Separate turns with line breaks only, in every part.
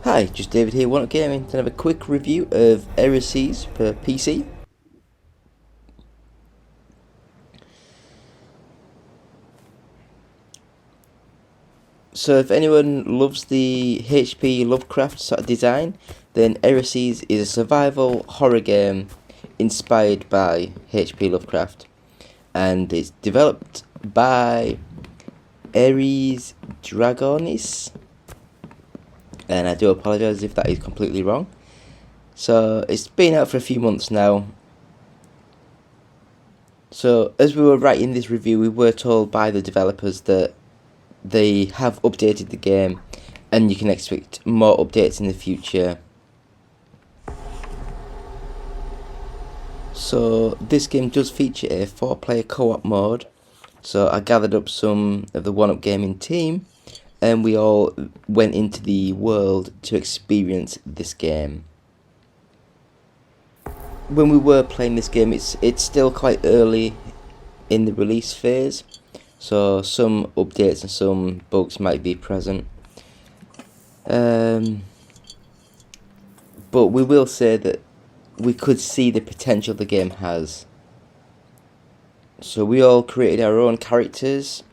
Hi, just David here, One Up Gaming, to have a quick review of Eresys for PC. So if anyone loves the HP Lovecraft sort of design, then Eresys is a survival horror game inspired by HP Lovecraft. And it's developed by Eresys Dragonis. And I do apologise if that is completely wrong. So it's been out for a few months now. So as we were writing this review, we were told by the developers that they have updated the game and you can expect more updates in the future. So this game does feature a 4-player co-op mode. So I gathered up some of the One Up Gaming team and we all went into the world to experience this game. When we were playing this game, it's still quite early in the release phase, so some updates and some bugs might be present. But we will say that we could see the potential the game has. So we all created our own characters,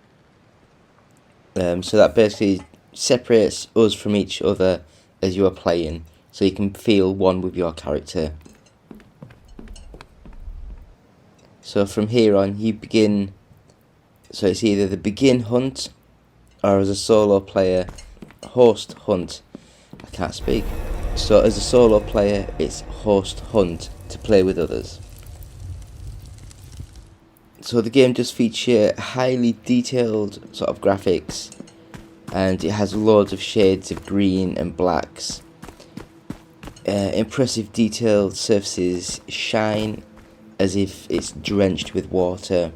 so that basically separates us from each other as you are playing, so you can feel one with your character. So from here on you begin, so it's either the begin hunt or as a solo player, host hunt. I can't speak. So as a solo player it's host hunt to play with others. So the game does feature highly detailed sort of graphics and it has loads of shades of green and blacks. Impressive detailed surfaces shine as if it's drenched with water.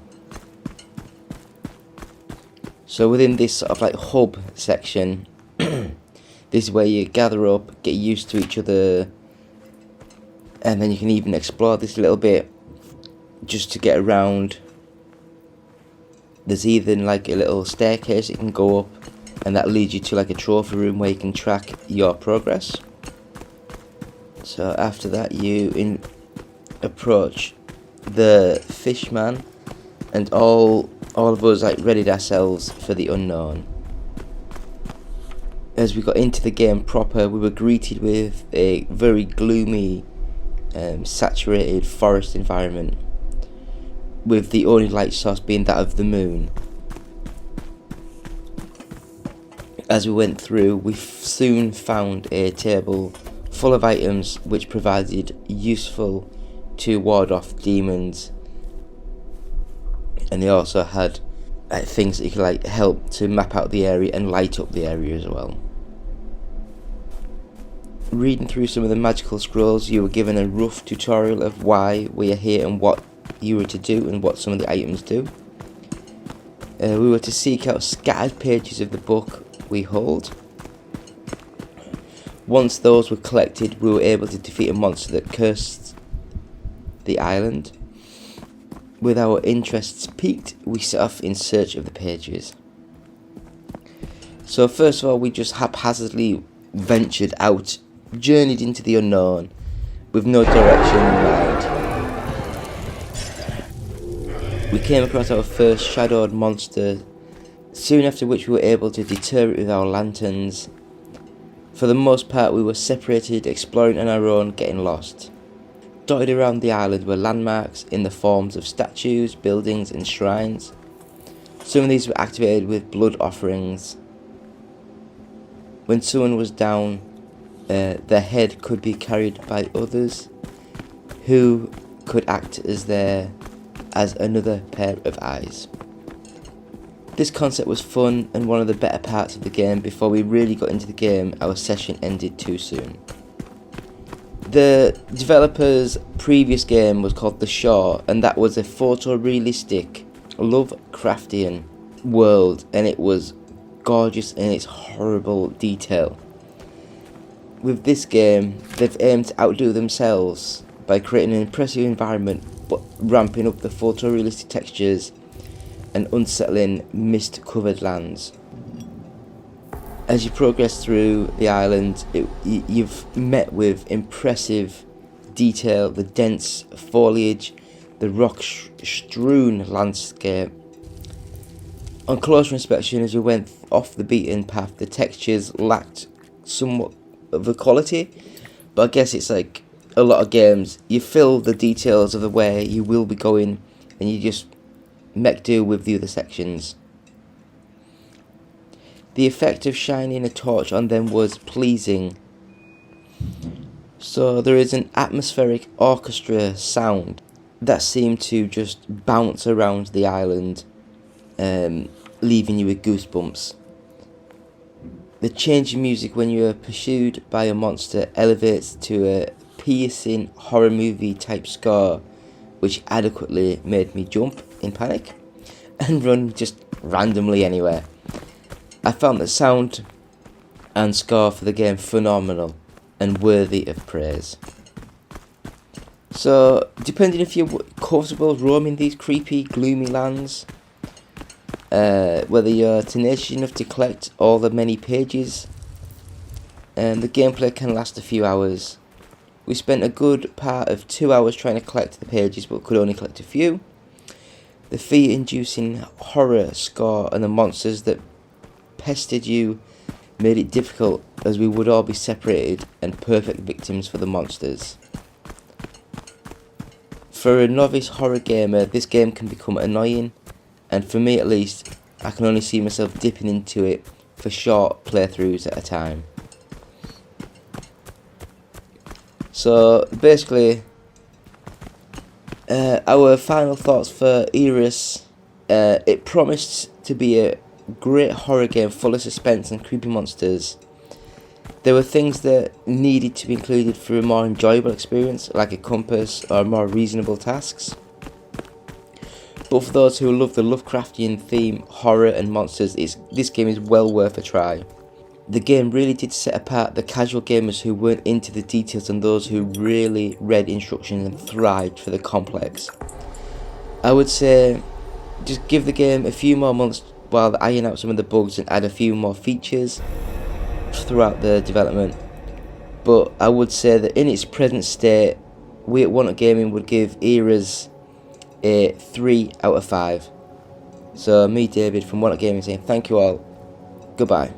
So within this sort of like hub section, this is where you gather up, get used to each other, and then you can even explore this a little bit just to get around. There's even like a little staircase you can go up, and that leads you to like a trophy room where you can track your progress. So after that you approach the fishman, and all of us like readied ourselves for the unknown. As we got into the game proper, we were greeted with a very gloomy, saturated forest environment, with the only light source being that of the moon. As we went through, we soon found a table full of items which provided useful to ward off demons, and they also had things that you could help to map out the area and light up the area as well. Reading through some of the magical scrolls, you were given a rough tutorial of why we are here and what you were to do and what some of the items do. We were to seek out scattered pages of the book we hold. Once those were collected, we were able to defeat a monster that cursed the island. With our interests piqued, we set off in search of the pages. So first of all, we just haphazardly ventured out, journeyed into the unknown, with no direction in mind. We came across our first shadowed monster, soon after which we were able to deter it with our lanterns. For the most part we were separated, exploring on our own, getting lost. Dotted around the island were landmarks in the forms of statues, buildings and shrines. Some of these were activated with blood offerings. When someone was down, their head could be carried by others who could act as another pair of eyes. This concept was fun and one of the better parts of the game. Before we really got into the game, our session ended too soon. The developer's previous game was called The Shore, and that was a photorealistic Lovecraftian world, and it was gorgeous in its horrible detail. With this game, they've aimed to outdo themselves by creating an impressive environment but ramping up the photorealistic textures and unsettling mist-covered lands. As you progress through the island, you've met with impressive detail, the dense foliage, the rock-strewn landscape. On closer inspection, as you went off the beaten path, the textures lacked somewhat of the quality, but I guess it's like a lot of games. You fill the details of the way you will be going, and you just make do with the other sections. The effect of shining a torch on them was pleasing. So there is an atmospheric orchestra sound that seemed to just bounce around the island, leaving you with goosebumps. The change in music when you are pursued by a monster elevates to a piercing horror movie type score, which adequately made me jump in panic and run just randomly anywhere. I found the sound and score for the game phenomenal and worthy of praise. So, depending if you're comfortable roaming these creepy, gloomy lands, whether you're tenacious enough to collect all the many pages, the gameplay can last a few hours. We spent a good part of 2 hours trying to collect the pages, but could only collect a few. The fear-inducing horror score and the monsters that pestered you made it difficult, as we would all be separated and perfect victims for the monsters. For a novice horror gamer, this game can become annoying, and for me at least, I can only see myself dipping into it for short playthroughs at a time. So basically, our final thoughts for Eresys. It promised to be a great horror game full of suspense and creepy monsters. There were things that needed to be included for a more enjoyable experience, like a compass or more reasonable tasks. But for those who love the Lovecraftian theme, horror and monsters, this game is well worth a try. The game really did set apart the casual gamers who weren't into the details and those who really read instructions and thrived for the complex. I would say just give the game a few more months while I iron out some of the bugs and add a few more features throughout the development. But I would say that in its present state, we at One Up Gaming would give Eresys a 3 out of 5. So me, David from One Up Gaming, saying thank you all. Goodbye.